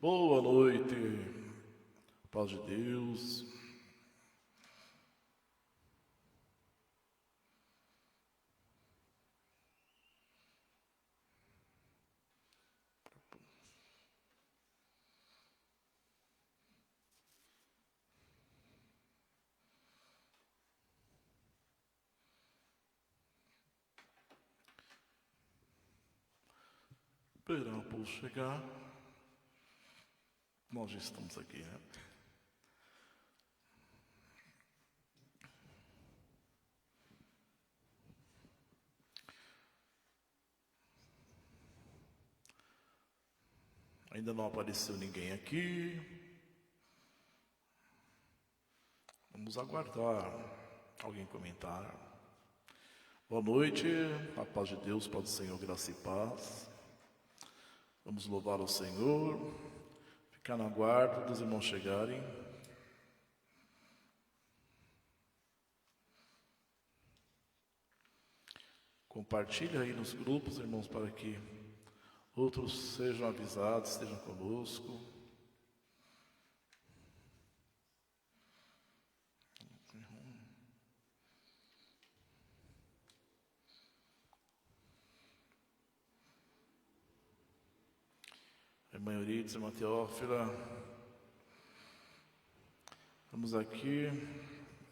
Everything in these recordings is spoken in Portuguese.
Boa noite, paz de Deus. Esperar o povo chegar. Nós já estamos aqui, né? Ainda não apareceu ninguém aqui. Vamos aguardar alguém comentar. Boa noite, a paz de Deus, paz do Senhor, graça e paz. Vamos louvar o Senhor, ficar na guarda dos irmãos chegarem. Compartilhe aí nos grupos, irmãos, para que outros sejam avisados, estejam conosco. Irmã Euridice, irmã Teófila. Vamos aqui,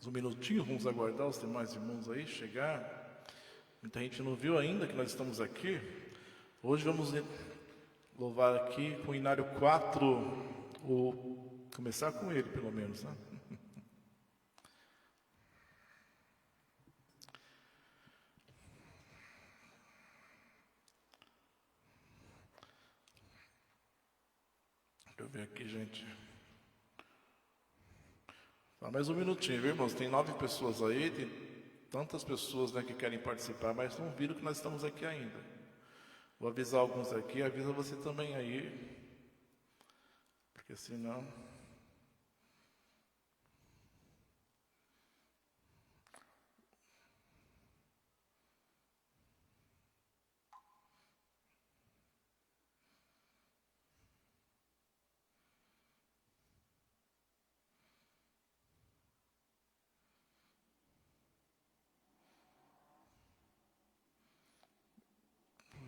um minutinho, vamos aguardar os demais irmãos aí chegar. Muita gente não viu ainda que nós estamos aqui. Hoje vamos louvar aqui com o Inário 4, ou começar com ele pelo menos, né? Deixa eu ver aqui, gente. Tá, mais um minutinho, viu, irmãos? Tem 9 pessoas aí, tem tantas pessoas, né, que querem participar, mas não viram que nós estamos aqui ainda. Vou avisar alguns aqui, avisa você também aí, porque senão...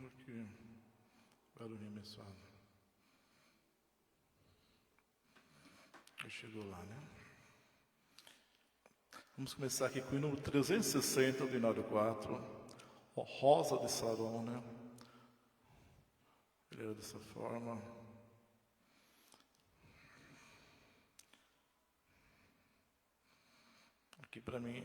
Porque barulhinho abençoado. Aí chegou lá, né? Vamos começar aqui com o número 360 do Inário 4, Rosa de Saron, né? Ele era dessa forma. Aqui para mim.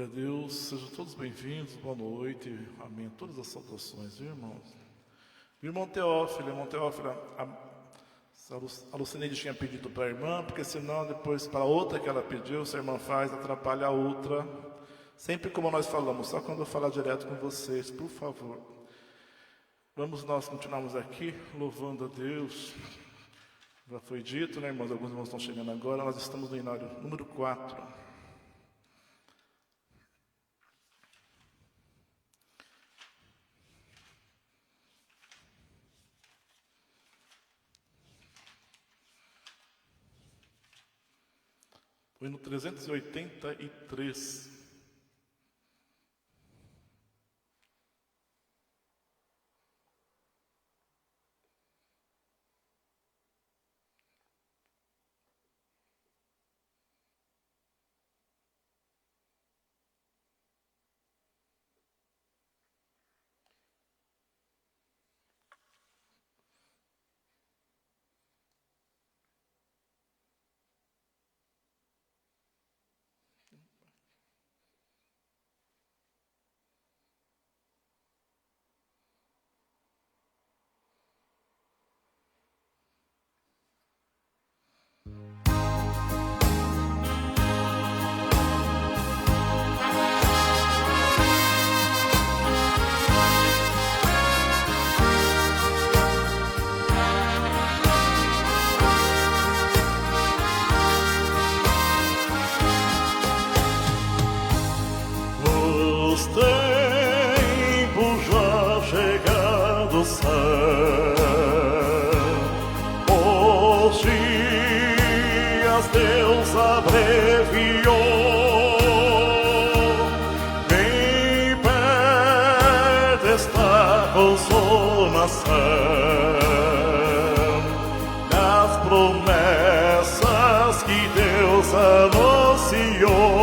Glória a Deus, sejam todos bem-vindos, boa noite, amém. Todas as saudações, viu, irmãos? Irmão Teófilo, a Lucineide tinha pedido para a irmã, porque senão depois para a outra que ela pediu, se a irmã faz, atrapalha a outra. Sempre como nós falamos, só quando eu falar direto com vocês, por favor. Vamos nós continuarmos aqui, louvando a Deus. Já foi dito, né, irmãos? Alguns irmãos estão chegando agora, nós estamos no hinário número 4. Foi no 383. Os tempos já chegados são, os dias Deus abreviou, bem perto está a consumação das promessas que Deus anunciou.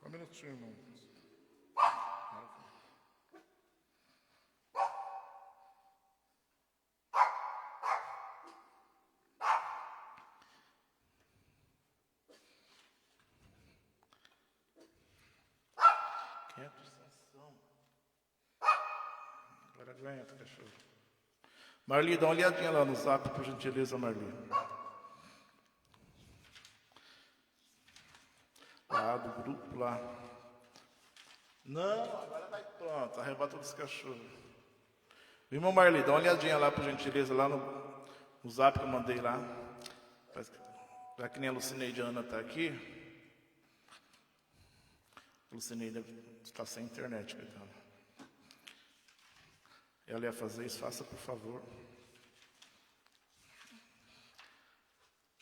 Só um minutinho, irmão. Agora aguenta, cachorro. Marli, dá uma olhadinha lá no zap, por gentileza, Marli. Lá do grupo lá. Não, agora vai pronto, arrebata dos cachorros. Irmão Marli, dá uma olhadinha lá, por gentileza, lá no zap que eu mandei lá. Já que nem a Lucineide Ana está aqui. A Lucineide está sem internet, coitada. Ela ia fazer isso, faça por favor.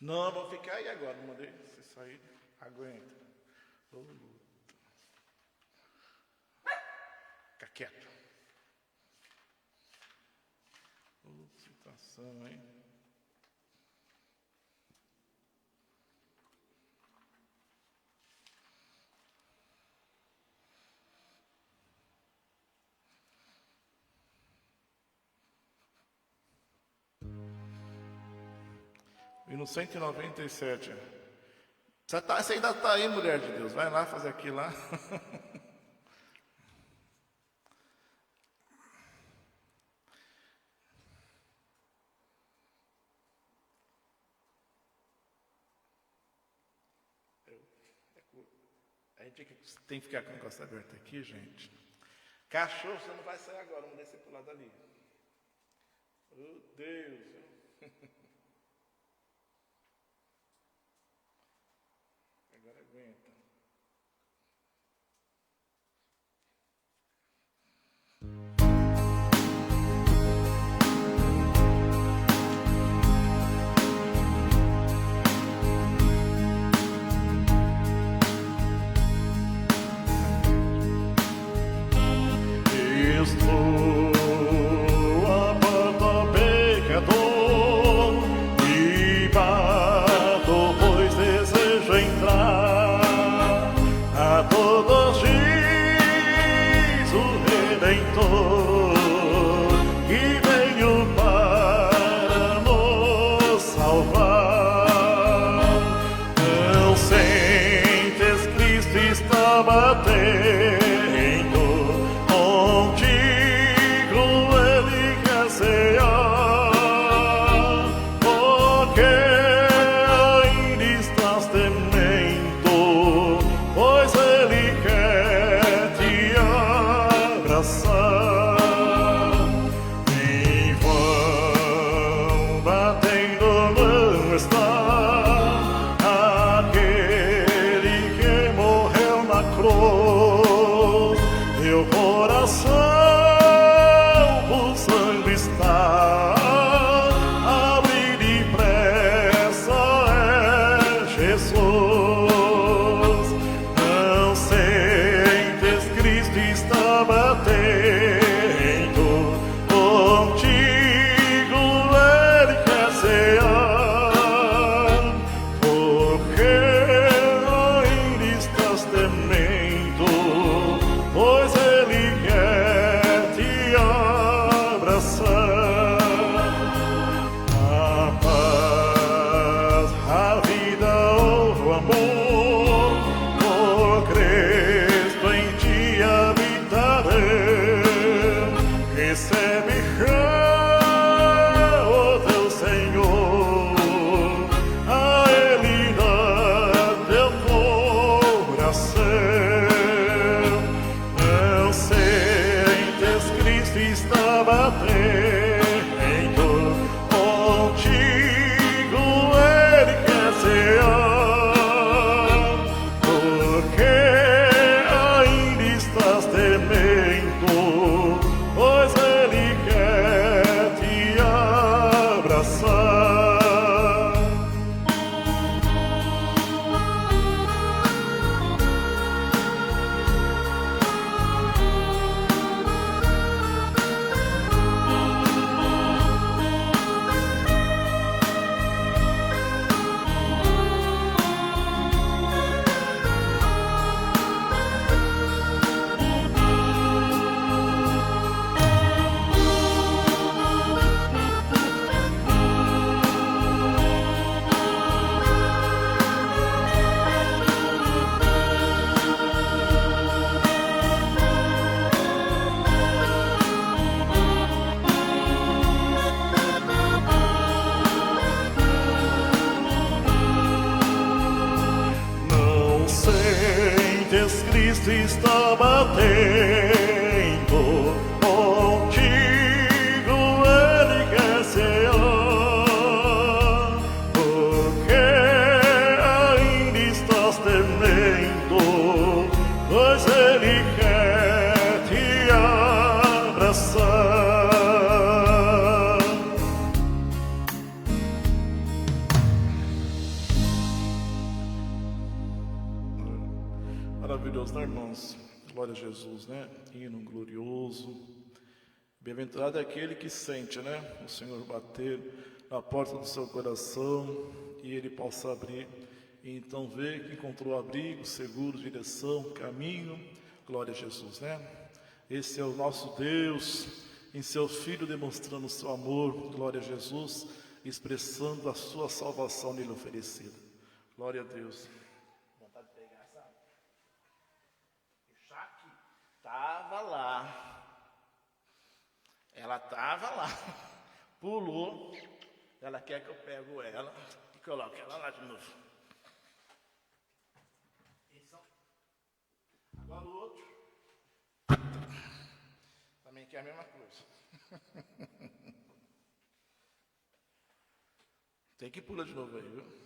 Não, vou ficar aí agora, não mandei você sair. Aguenta. Fica quieto. Situação, hein? E no 197. Você ainda está aí, mulher de Deus. Vai lá fazer aquilo lá. A gente tem que ficar com o negócio aberto aqui, gente. Cachorro, você não vai sair agora. Vamos descer para o lado ali. Oh, Deus. Agora aguenta. Jesus Cristo está batendo, contigo Ele quer cear, porque ainda estás temendo, pois Ele quer te abraçar. Maravilhoso, né, irmãos? Glória a Jesus, né? Hino glorioso. Bem-aventurado é aquele que sente, né? O Senhor bater na porta do seu coração e ele possa abrir. E então ver que encontrou abrigo, seguro, direção, caminho. Glória a Jesus, né? Esse é o nosso Deus, em seu Filho demonstrando o seu amor. Glória a Jesus, expressando a sua salvação nele oferecida. Glória a Deus. Estava lá, ela estava lá, pulou, ela quer que eu pego ela e coloque ela lá de novo. Agora o outro também quer a mesma coisa. Tem que pular de novo aí, viu?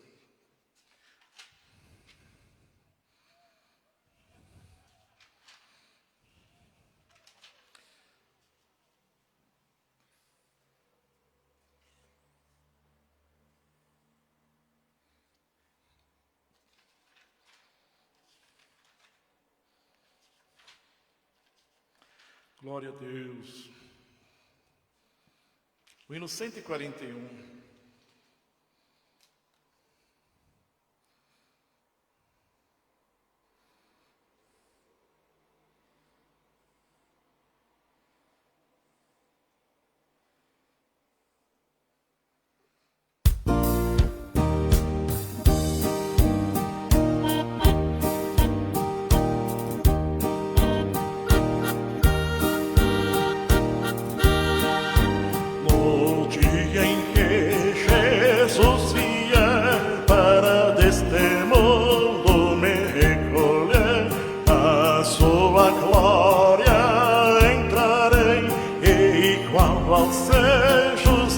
Glória a Deus. O hino 141.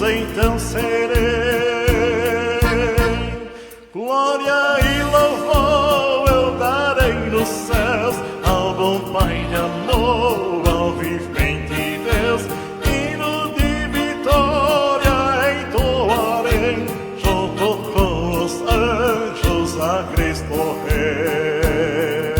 Então serei glória e louvor eu darei nos céus ao bom Pai de amor, ao vivente Deus, hino de vitória entoarei junto com os anjos a Cristo Rei.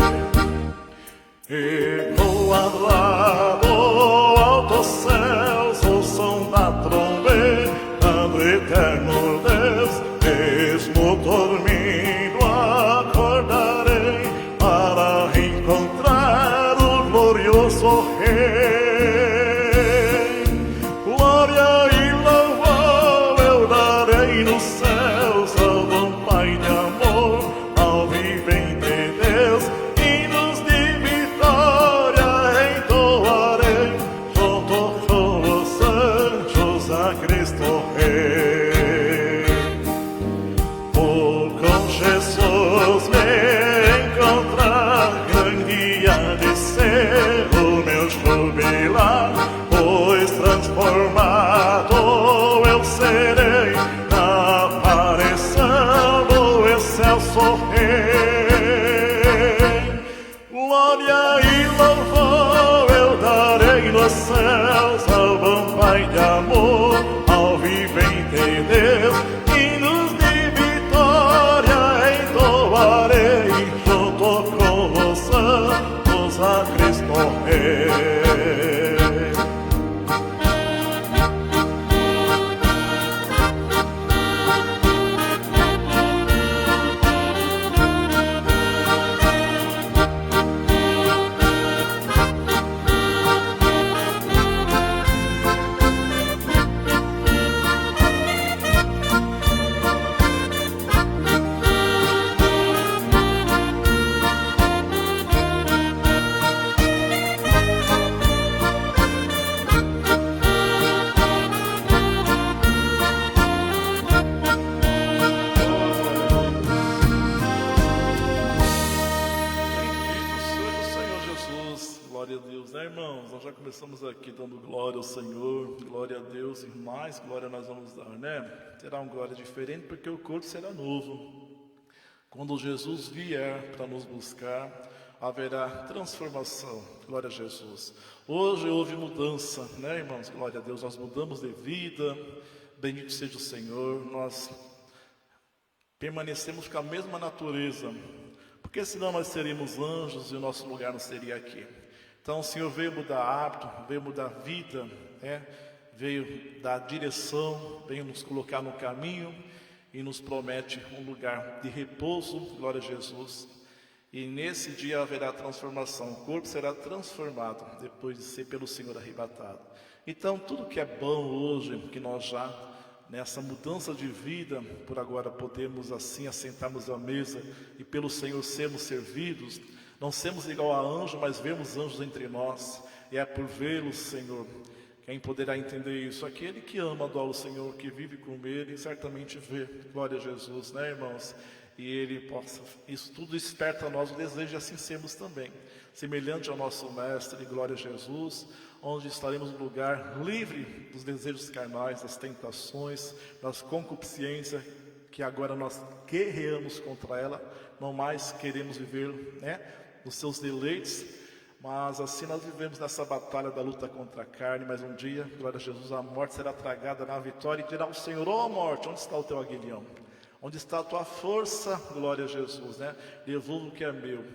E voado altos céus o som da trombeta do eterno Deus, mesmo dormindo acordarei para encontrar o glorioso Rei. Glória e louvor eu darei nos céus ao bom Pai de amor, ao vivente Deus, hinos de vitória entoarei junto com os anjos a Cristo Rei. Vou com Jesus me encontrar, grande há de ser o meu jubilar, pois transformado eu serei na aparição do excelso Rei. Glória e louvor eu darei nos céus ao bom Pai de amor, ao vivente Deus, hinos de vitória entoarei junto com os santos a Cristo Rei. Glória a Deus, né, irmãos? Nós já começamos aqui dando glória ao Senhor, glória a Deus, e mais glória nós vamos dar, né? Será uma glória diferente porque o corpo será novo. Quando Jesus vier para nos buscar, haverá transformação, glória a Jesus. Hoje houve mudança, né, irmãos? Glória a Deus, nós mudamos de vida, bendito seja o Senhor, nós permanecemos com a mesma natureza, porque senão nós seríamos anjos e o nosso lugar não seria aqui. Então o Senhor veio mudar hábito, veio mudar vida, né? Veio dar direção, veio nos colocar no caminho e nos promete um lugar de repouso, glória a Jesus. E nesse dia haverá transformação, o corpo será transformado depois de ser pelo Senhor arrebatado. Então tudo que é bom hoje, que nós já nessa mudança de vida, por agora podemos assim assentarmos à mesa e pelo Senhor sermos servidos, não sermos igual a anjo, mas vemos anjos entre nós, e é por vê-los, Senhor. Quem poderá entender isso? Aquele que ama, adora o Senhor, que vive com Ele, certamente vê, glória a Jesus, né, irmãos? E Ele possa, isso tudo desperta a nós o desejo de assim sermos também, semelhante ao nosso Mestre, glória a Jesus, onde estaremos no lugar livre dos desejos carnais, das tentações, das concupiscências, que agora nós guerreamos contra ela, não mais queremos viver, né, nos seus deleites, mas assim nós vivemos nessa batalha da luta contra a carne, mas um dia, glória a Jesus, a morte será tragada na vitória e dirá ao Senhor: ó morte, onde está o teu aguilhão? Onde está a tua força? Glória a Jesus, né? Devolvo o que é meu.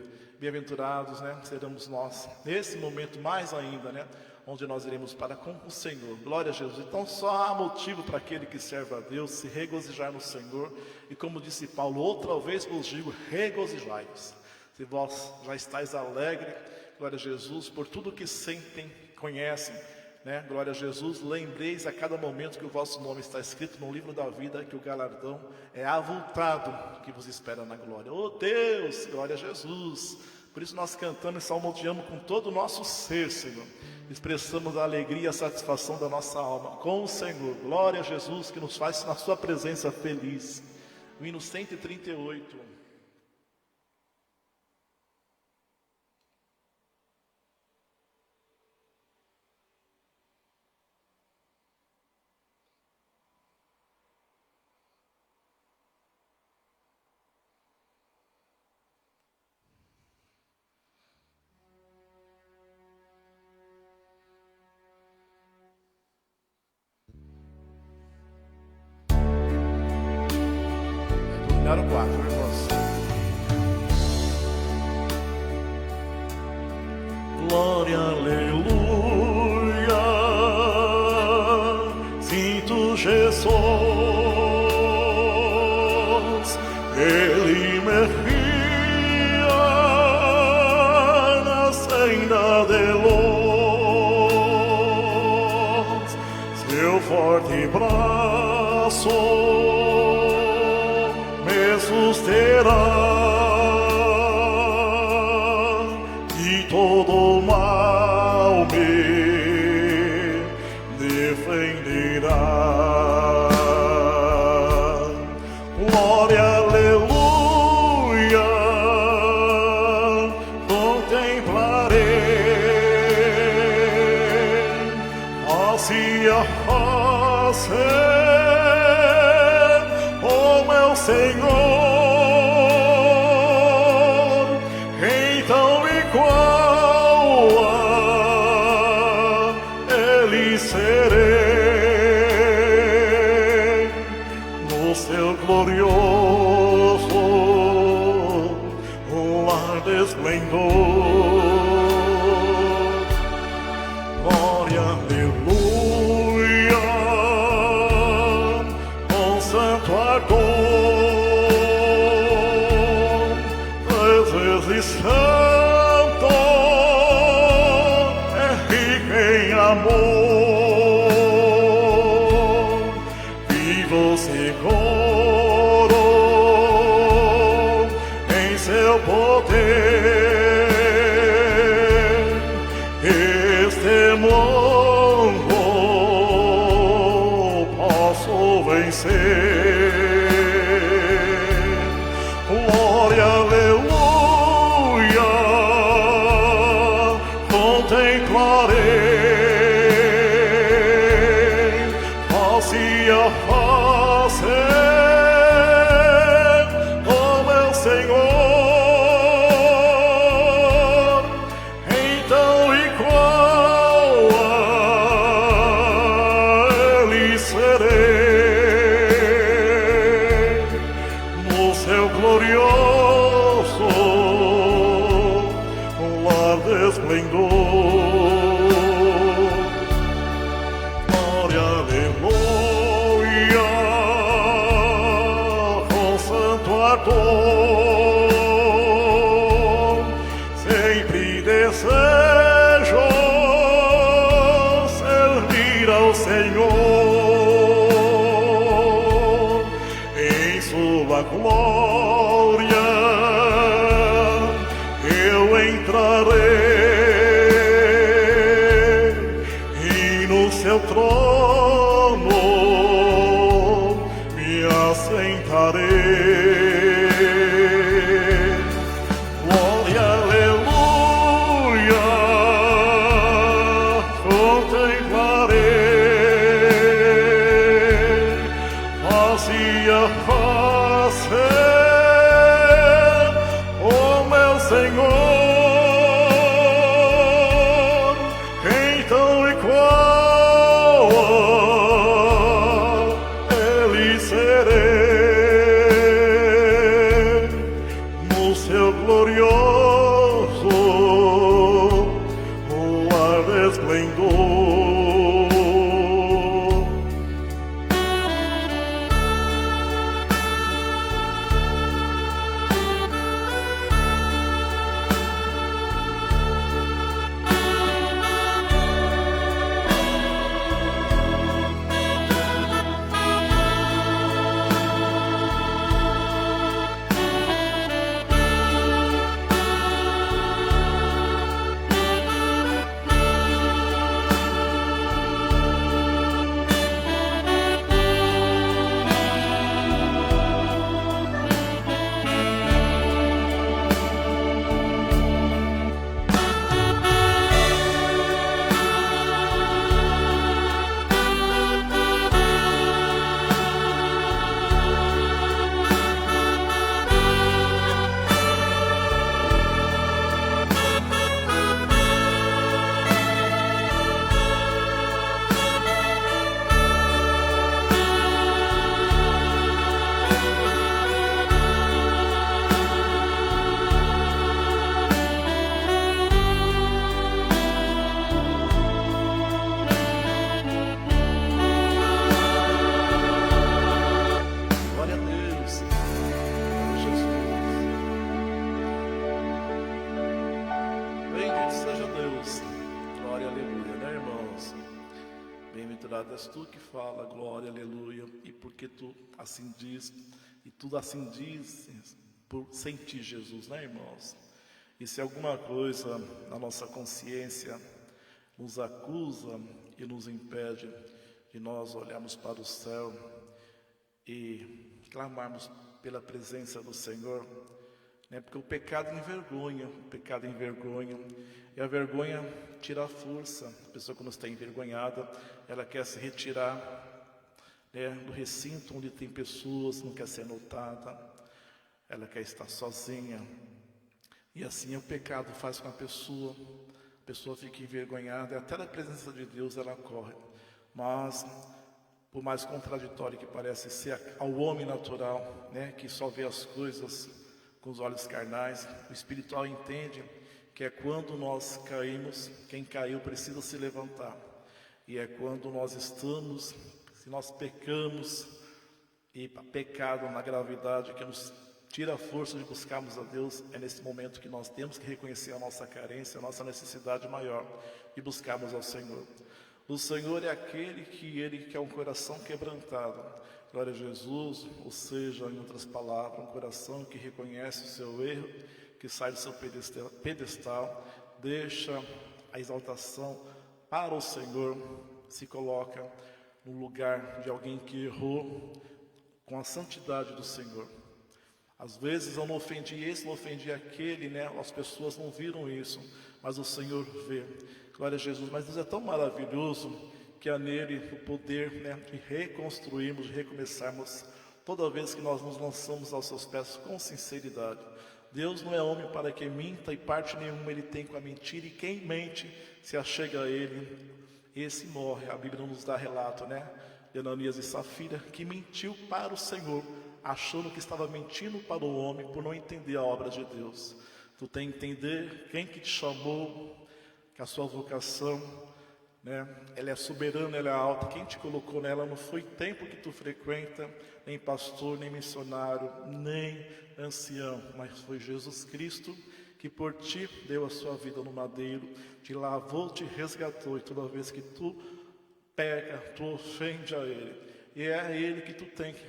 Bem-aventurados, né? Seremos nós, nesse momento mais ainda, né? Onde nós iremos para com o Senhor, glória a Jesus. Então só há motivo para aquele que serve a Deus se regozijar no Senhor. E como disse Paulo, outra vez vos digo, regozijai-vos. Se vós já estáis alegre, glória a Jesus, por tudo que sentem, conhecem, né? Glória a Jesus, lembreis a cada momento que o vosso nome está escrito no livro da vida, que o galardão é avultado que vos espera na glória. Oh Deus, glória a Jesus. Por isso nós cantamos e salmodiamos com todo o nosso ser, Senhor. Expressamos a alegria e a satisfação da nossa alma com o Senhor. Glória a Jesus, que nos faz na sua presença feliz. O hino 138. Dominar o 4, irmãos. Glória, aleluia, sinto Jesus, Ele me guia na senda de luz, seu forte braço me susterá. Todo mal me defenderá. Glória, aleluia, contemplarei face a face o meu Senhor. Glorioso, lar de esplendor. Glória, aleluia, com santo ardor, 3 vezes santo, é rico em amor, vivo seguro seu poder, este mundo posso vencer. Glória, aleluia, contemplarei face a face, oh meu Senhor, então igual a Ele serei, no seu glorioso lar de esplendor. Glória, aleluia, com santo ardor, sempre desejo servir ao Senhor em sua glória. Eu entrarei e no seu trono me assentarei. Glória, aleluia, contemplarei face a face, oh meu Senhor, então igual a Ele serei, no seu glorioso lar de esplendor. Glória a Deus, Jesus. Bendito seja Deus. Glória, aleluia, né, irmãos? Bem-aventurado és tu que fala, glória, aleluia. E porque tu assim diz, e tudo assim dizes, por sentir Jesus, né, irmãos? E se alguma coisa na nossa consciência nos acusa e nos impede de nós olharmos para o céu e clamarmos pela presença do Senhor, né? Porque o pecado envergonha, e a vergonha tira a força. A pessoa, quando está envergonhada, ela quer se retirar, né, do recinto onde tem pessoas, não quer ser notada, ela quer estar sozinha. E assim o pecado faz com a pessoa fica envergonhada, e até da presença de Deus ela corre. Mas, por mais contraditório que parece ser ao homem natural, né, que só vê as coisas com os olhos carnais, o espiritual entende que é quando nós caímos, quem caiu precisa se levantar. E é quando nós estamos, se nós pecamos, e pecado na gravidade que nos tira a força de buscarmos a Deus, é nesse momento que nós temos que reconhecer a nossa carência, a nossa necessidade maior e buscarmos ao Senhor. O Senhor é aquele que Ele quer um coração quebrantado. Glória a Jesus, ou seja, em outras palavras, um coração que reconhece o seu erro, que sai do seu pedestal, deixa a exaltação para o Senhor, se coloca no lugar de alguém que errou com a santidade do Senhor. Às vezes eu não ofendi esse, não ofendi aquele, né? As pessoas não viram isso, mas o Senhor vê. Glória a Jesus. Mas Deus é tão maravilhoso que há nele o poder, de reconstruirmos, de recomeçarmos toda vez que nós nos lançamos aos seus pés com sinceridade. Deus não é homem para que minta, e parte nenhuma ele tem com a mentira, e quem mente se achega a ele, esse morre. A Bíblia nos dá relato, de Ananias e Safira, que mentiu para o Senhor, achando que estava mentindo para o homem, por não entender a obra de Deus. Tu tem que entender quem que te chamou, que a sua vocação, ela é soberana, ela é alta. Quem te colocou nela não foi tempo que tu frequenta, nem pastor, nem missionário, nem ancião, mas foi Jesus Cristo que por ti deu a sua vida no madeiro, te lavou, te resgatou, e toda vez que tu peca, tu ofende a Ele, e é a Ele que tu tem que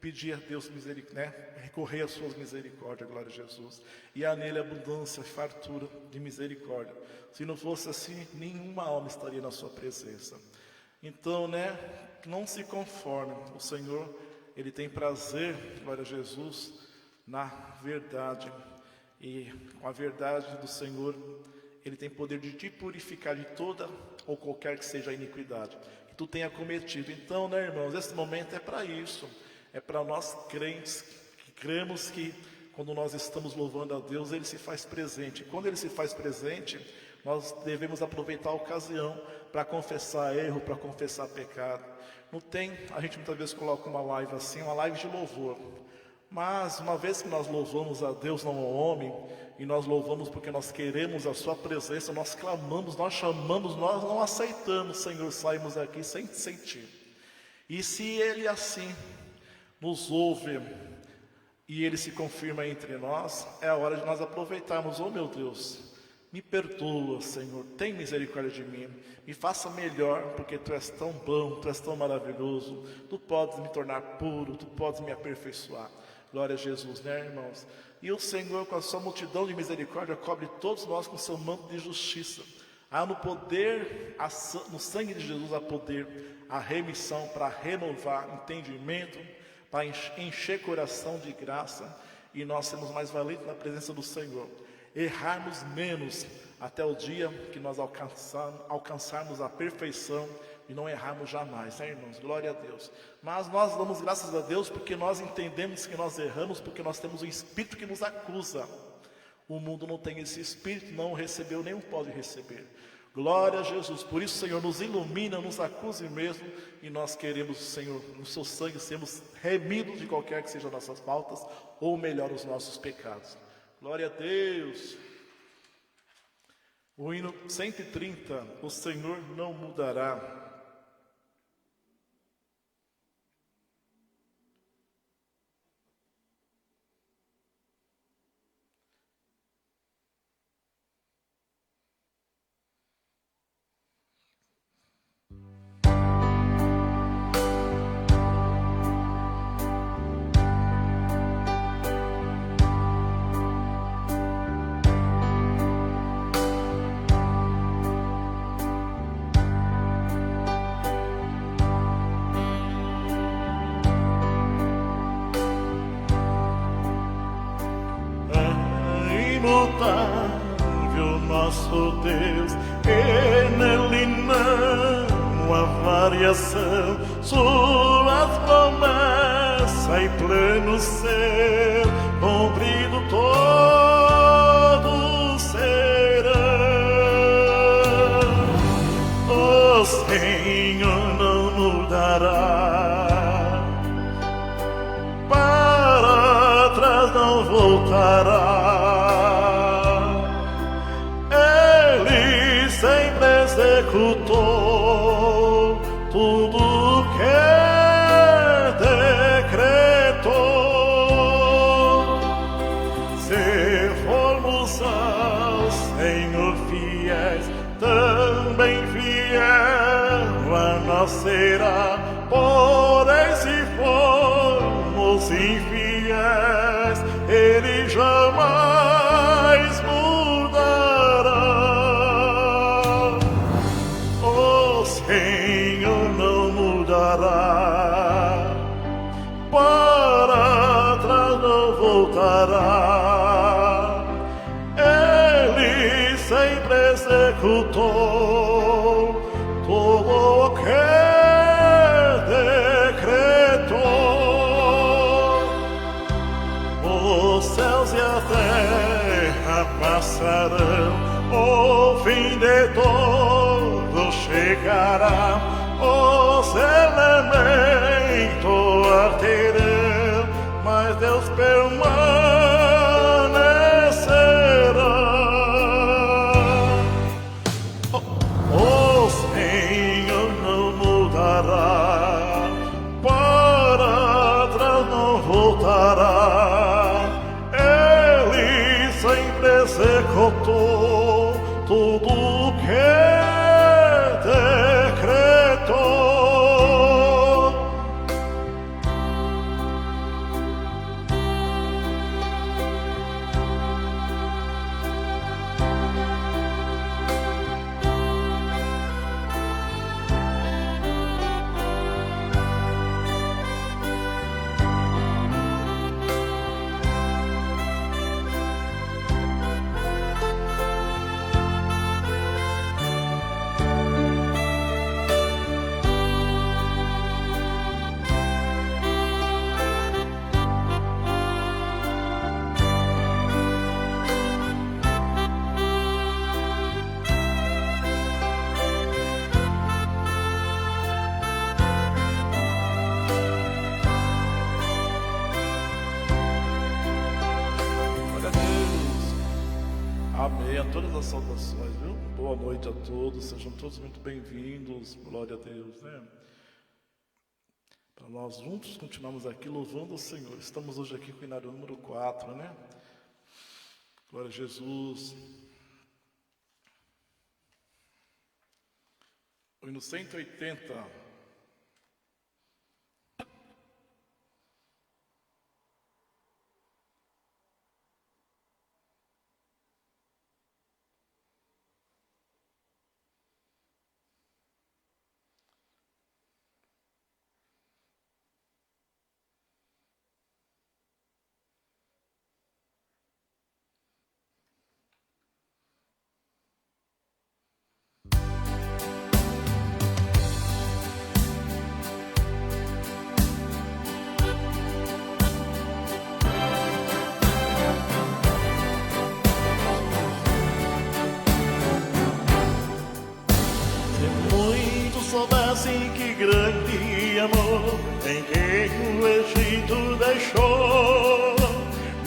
pedir a Deus misericórdia, recorrer às suas misericórdias, glória a Jesus, e há nele abundância, fartura de misericórdia. Se não fosse assim, nenhuma alma estaria na sua presença. Então, não se conforme. O Senhor, Ele tem prazer, glória a Jesus, na verdade. E com a verdade do Senhor, Ele tem poder de te purificar de toda ou qualquer que seja a iniquidade que tu tenha cometido. Então, irmãos, esse momento é para isso. É para nós crentes que cremos que quando nós estamos louvando a Deus, Ele se faz presente. E quando Ele se faz presente, nós devemos aproveitar a ocasião para confessar erro, para confessar pecado. Não tem, a gente muitas vezes coloca uma live assim, uma live de louvor. Mas uma vez que nós louvamos a Deus, não ao homem, e nós louvamos porque nós queremos a sua presença, nós clamamos, nós chamamos, nós não aceitamos, Senhor, saímos aqui sem sentir. E se Ele assim nos ouve e Ele se confirma entre nós, é a hora de nós aproveitarmos. Oh meu Deus, me perdoa, Senhor, tem misericórdia de mim, me faça melhor, porque Tu és tão bom, Tu és tão maravilhoso, Tu podes me tornar puro, Tu podes me aperfeiçoar. Glória a Jesus, irmãos? E o Senhor, com a sua multidão de misericórdia, cobre todos nós com o seu manto de justiça. Há no poder, no sangue de Jesus, há poder, a remissão para renovar entendimento, para encher coração de graça, e nós sermos mais valentes na presença do Senhor. Errarmos menos até o dia que nós alcançarmos a perfeição e não errarmos jamais, irmãos? Glória a Deus. Mas nós damos graças a Deus porque nós entendemos que nós erramos, porque nós temos um Espírito que nos acusa. O mundo não tem esse Espírito, não o recebeu, nem o pode receber. Glória a Jesus. Por isso, Senhor, nos ilumina, nos acuse mesmo, e nós queremos, Senhor, no seu sangue sermos remidos de qualquer que sejam nossas faltas, ou melhor, os nossos pecados. Glória a Deus. O hino 130, o Senhor não mudará. Imutável nosso Deus, e nele não há variação, suas promessas e plano ser cumprido todos serão. O Senhor não mudará, para trás não voltará. Executou tudo que decretou. Se formos ao Senhor fiéis, também fiel a nós será. Porém, se formos infiéis, Ele jamais mudará. Senhor não mudará, para trás não voltará. Ele sempre executou tudo o que decretou. Os céus e a terra passarão, o fim de tudo chegará, os elementos arderão, mas Deus permanecerá. O Senhor não mudará, para trás não voltará. Ele sempre executou tudo o que decretou. Amém. A todas as saudações, viu? Boa noite a todos, sejam todos muito bem-vindos, glória a Deus, né? Para nós juntos continuamos aqui louvando o Senhor. Estamos hoje aqui com o Inário número 4, né? Glória a Jesus. O hino 180. Soubessem que grande amor em quem o Egito deixou,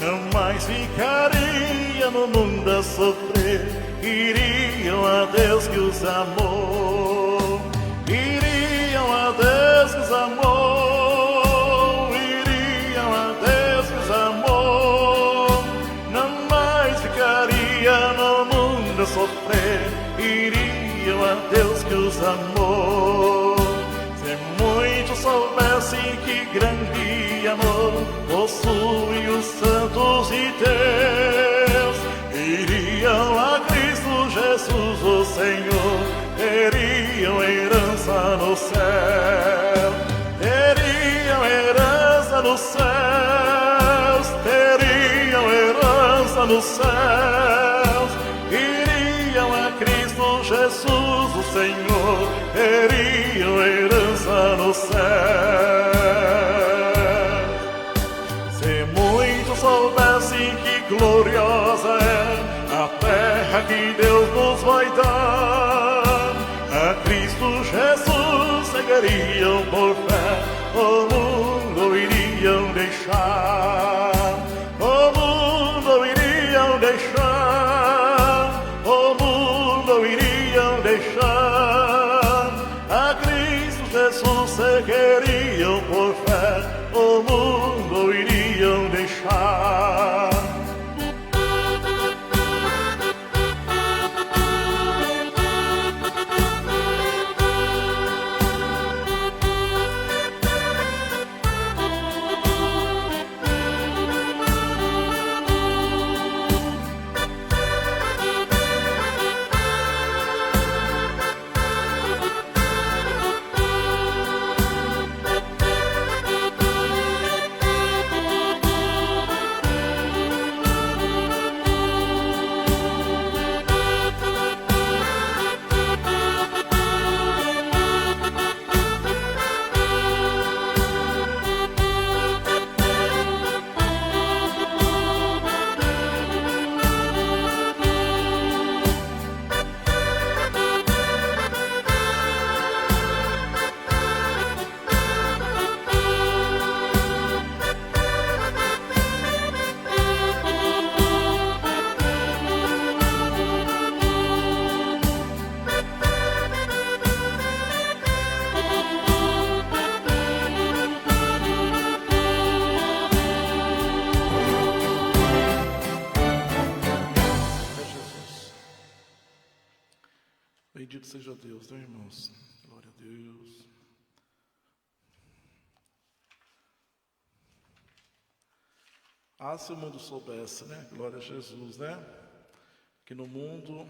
não mais ficaria no mundo a sofrer, iriam a Deus que os amou, iriam a Deus que os amou, iriam a Deus que os amou, não mais ficaria no mundo a sofrer, iriam a Deus que os amou. Se muitos soubessem que grande amor possui os santos de Deus, iriam a Cristo Jesus, o Senhor, teriam herança no céu, teriam herança nos céus, teriam herança nos céus, iriam a Cristo Jesus, o Senhor, teriam herança no céu. Se muitos soubessem que gloriosa é a terra que Deus nos vai dar, a Cristo Jesus seguiriam por fé, o mundo iriam deixar, o mundo iriam deixar, o mundo iriam deixar, a Cristo Jesus seguiriam por fé, o mundo iriam deixar. Bendito seja Deus, né, irmãos? Glória a Deus. Ah, se o mundo soubesse, né? Glória a Jesus, né? Que no mundo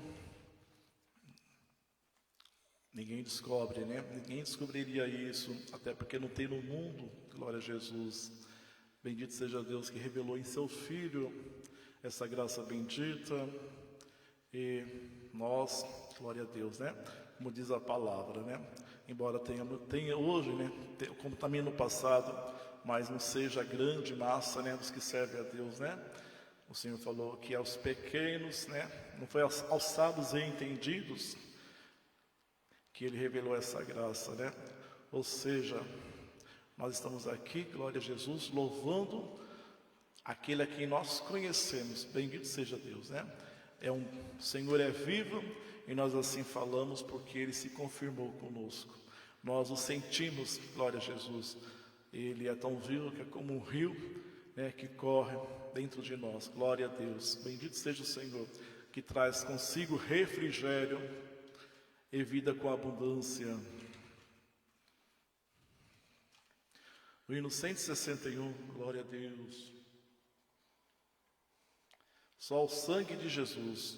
ninguém descobre, né? Ninguém descobriria isso, até porque não tem no mundo, glória a Jesus. Bendito seja Deus que revelou em seu Filho essa graça bendita. E nós, glória a Deus, né? Como diz a palavra, né? Embora tenha hoje, né? Como também no passado, mas não seja a grande massa, né? Dos que servem a Deus, né? O Senhor falou que aos pequenos, né? Não foi aos sábios e entendidos que Ele revelou essa graça, né? Ou seja, nós estamos aqui, glória a Jesus, louvando aquele a quem nós conhecemos. Bendito seja Deus, né? O Senhor é vivo e nós assim falamos porque Ele se confirmou conosco. Nós o sentimos, glória a Jesus. Ele é tão vivo que é como um rio, né, que corre dentro de nós. Glória a Deus. Bendito seja o Senhor, que traz consigo refrigério e vida com abundância. O hino 161, glória a Deus. Só o sangue de Jesus.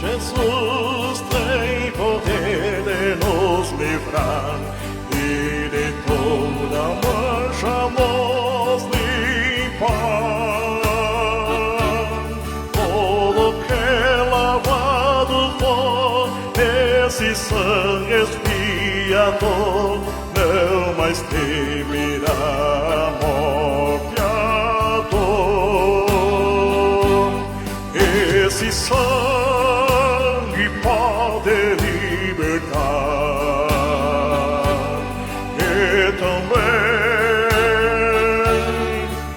Jesus tem poder de nos livrar e de toda mancha nos limpar. Todo que é lavado por esse sangue expiador não mais temerá a morte, a dor. Esse sangue pode libertar e também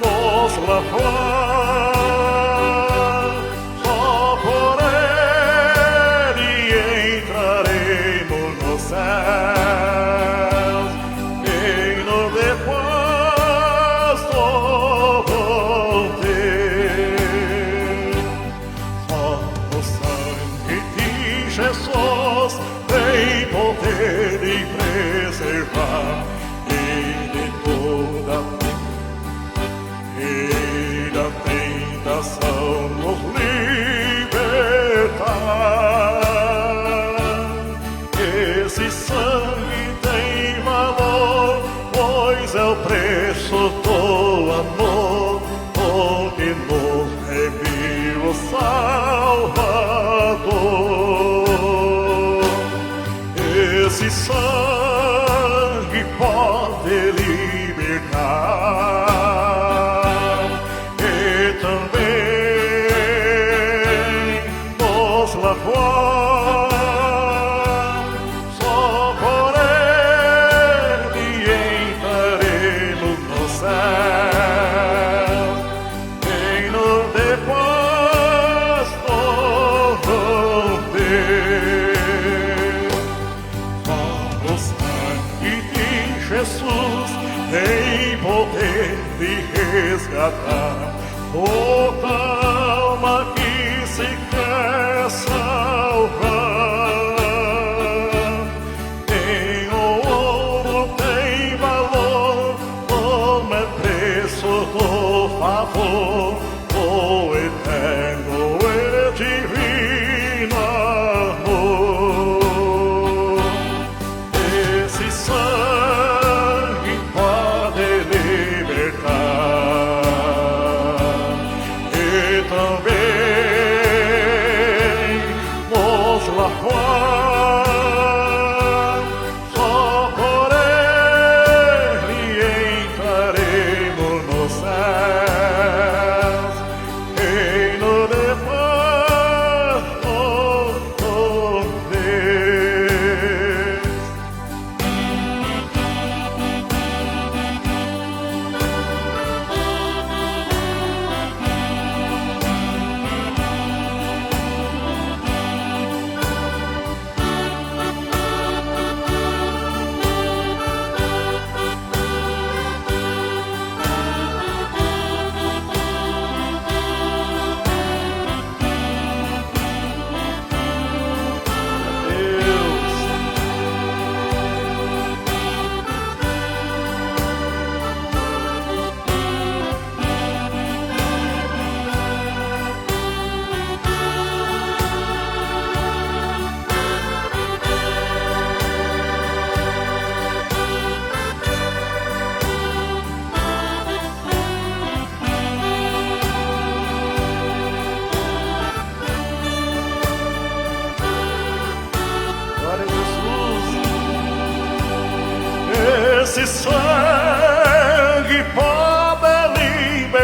nos lavar. Só por Ele entraremos nos céus e nos depois vamos ter. Só o sangue de Jesus tem poder de preservar e de toda e da tentação nos libertar. Esse sangue tem valor, pois é o preço do amor com que nos remiu o Salvador. Esse sangue pode libertar e também nos lavar. Só por Ele entraremos no céu e nos depois vamos ter. Só o sangue de Jesus tem poder de resgatar toda alma que se quer salvar. Tem ouro, tem valor, como é preço do favor, o eterno e divino amor. Esse sangue pode libertar e também nos lavar. Só por Ele entraremos no céu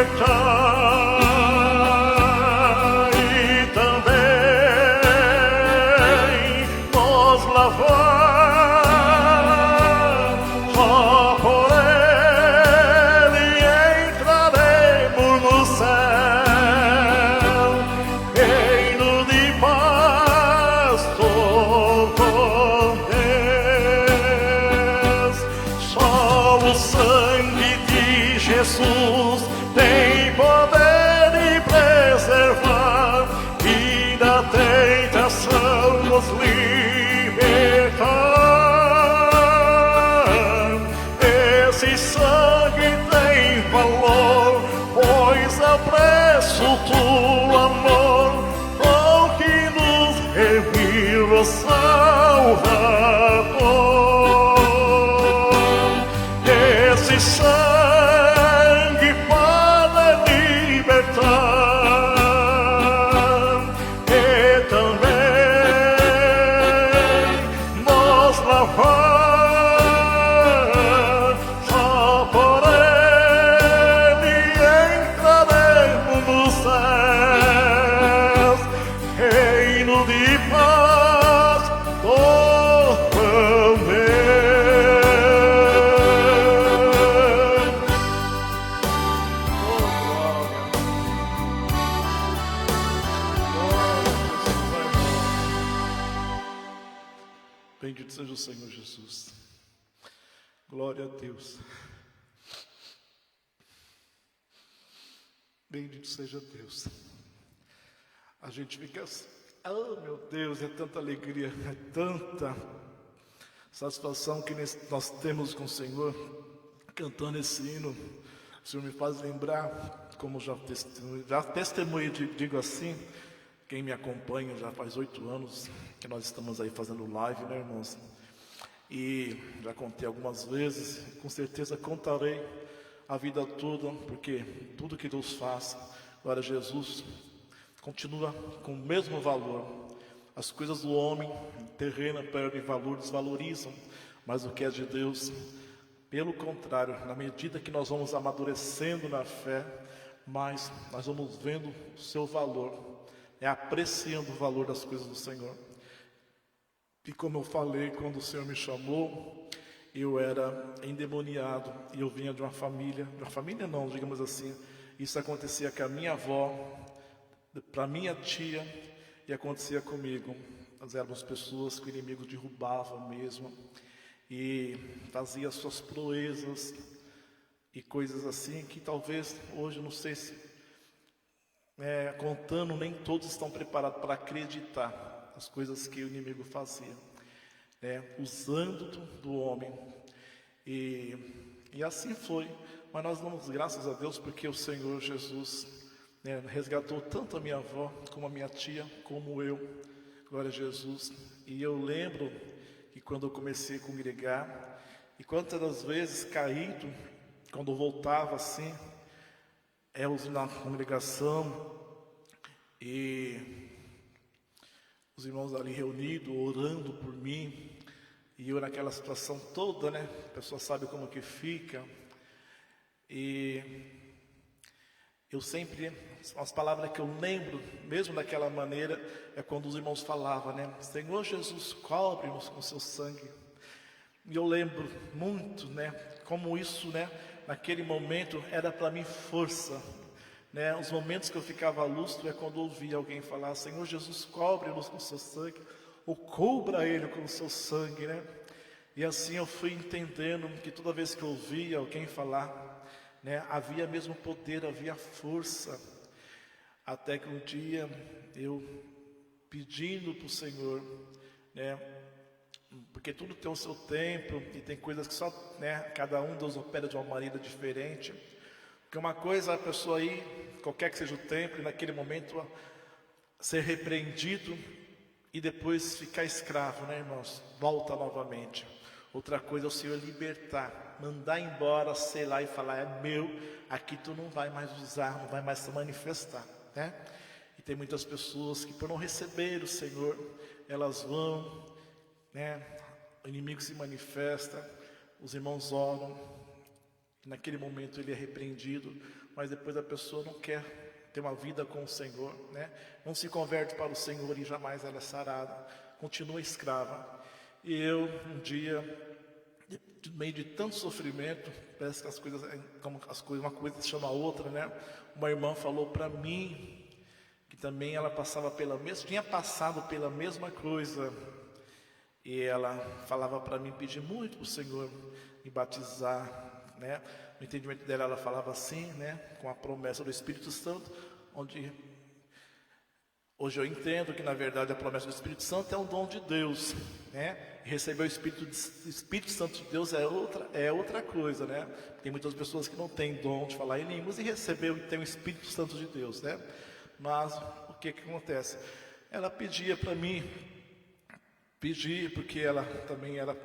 libertar e também nos lavar. Só por Ele entraremos no céu, reino de paz todo com Deus. Só o sangue de Jesus tem poder de preservar e da tentação nos libertar. Esse sangue tem valor, pois a preço do amor, com que nos remiu o Salvador. Esse sangue pode libertar e também nos lavar. Só por Ele entraremos nos céus, reino de paz com Deus. Bendito seja o Senhor Jesus. Glória a Deus. Bendito seja Deus. A gente fica assim, oh meu Deus, é tanta alegria, é tanta satisfação que nós temos com o Senhor, cantando esse hino. O Senhor me faz lembrar, como já testemunhei, digo assim, quem me acompanha já faz 8 anos que nós estamos aí fazendo live, né, irmãos? E já contei algumas vezes, com certeza contarei a vida toda, porque tudo que Deus faz, glória a Jesus, continua com o mesmo valor. As coisas do homem terrena perdem valor, desvalorizam, mas o que é de Deus, pelo contrário, na medida que nós vamos amadurecendo na fé, mais nós vamos vendo o seu valor, apreciando o valor das coisas do Senhor. E como eu falei, quando o Senhor me chamou, eu era endemoniado e eu vinha de uma família não, digamos assim, isso acontecia com a minha avó, para minha tia, e acontecia comigo. Nós éramos pessoas que o inimigo derrubava mesmo, e fazia suas proezas e coisas assim que talvez hoje, não sei se contando, nem todos estão preparados para acreditar as coisas que o inimigo fazia, usando do homem. E assim foi. Mas nós damos graças a Deus porque o Senhor Jesus resgatou tanto a minha avó, como a minha tia, como eu. Glória a Jesus. E eu lembro que quando eu comecei a congregar, e quantas das vezes caído, quando eu voltava assim, na congregação, e os irmãos ali reunidos, orando por mim, e eu naquela situação toda, a pessoa sabe como que fica, e eu sempre, as palavras que eu lembro, mesmo daquela maneira, é quando os irmãos falavam, Senhor Jesus, cobre-nos com seu sangue. E eu lembro muito, como isso, naquele momento era para mim força. Os momentos que eu ficava lúcido é quando eu ouvia alguém falar, Senhor Jesus, cobre-nos com seu sangue, ou cubra ele com o seu sangue, E assim eu fui entendendo que toda vez que eu ouvia alguém falar, havia mesmo poder, havia força. Até que um dia eu pedindo para o Senhor, porque tudo tem o seu tempo e tem coisas que só, cada um Deus opera de uma maneira diferente. Porque uma coisa é a pessoa ir, qualquer que seja o tempo, e naquele momento ser repreendido e depois ficar escravo, irmãos? Volta novamente. Outra coisa é o Senhor libertar, mandar embora, sei lá, e falar, é meu, aqui tu não vai mais usar, não vai mais se manifestar, E tem muitas pessoas que por não receber o Senhor, elas vão, o inimigo se manifesta, os irmãos oram, naquele momento ele é repreendido, mas depois a pessoa não quer ter uma vida com o Senhor, né? Não se converte para o Senhor e jamais ela é sarada, continua escrava. E eu, um dia, no meio de tanto sofrimento, parece que uma coisa chama a outra, né? Uma irmã falou para mim que também ela tinha passado pela mesma coisa, e ela falava para mim, pedir muito para o Senhor me batizar, né? No entendimento dela, ela falava assim, né? Com a promessa do Espírito Santo, onde hoje eu entendo que na verdade a promessa do Espírito Santo é um dom de Deus, né? E receber o Espírito Santo de Deus é outra coisa, né? Tem muitas pessoas que não têm dom de falar em línguas e tem o Espírito Santo de Deus, né? Mas o que acontece? Ela pedia para mim, porque ela também era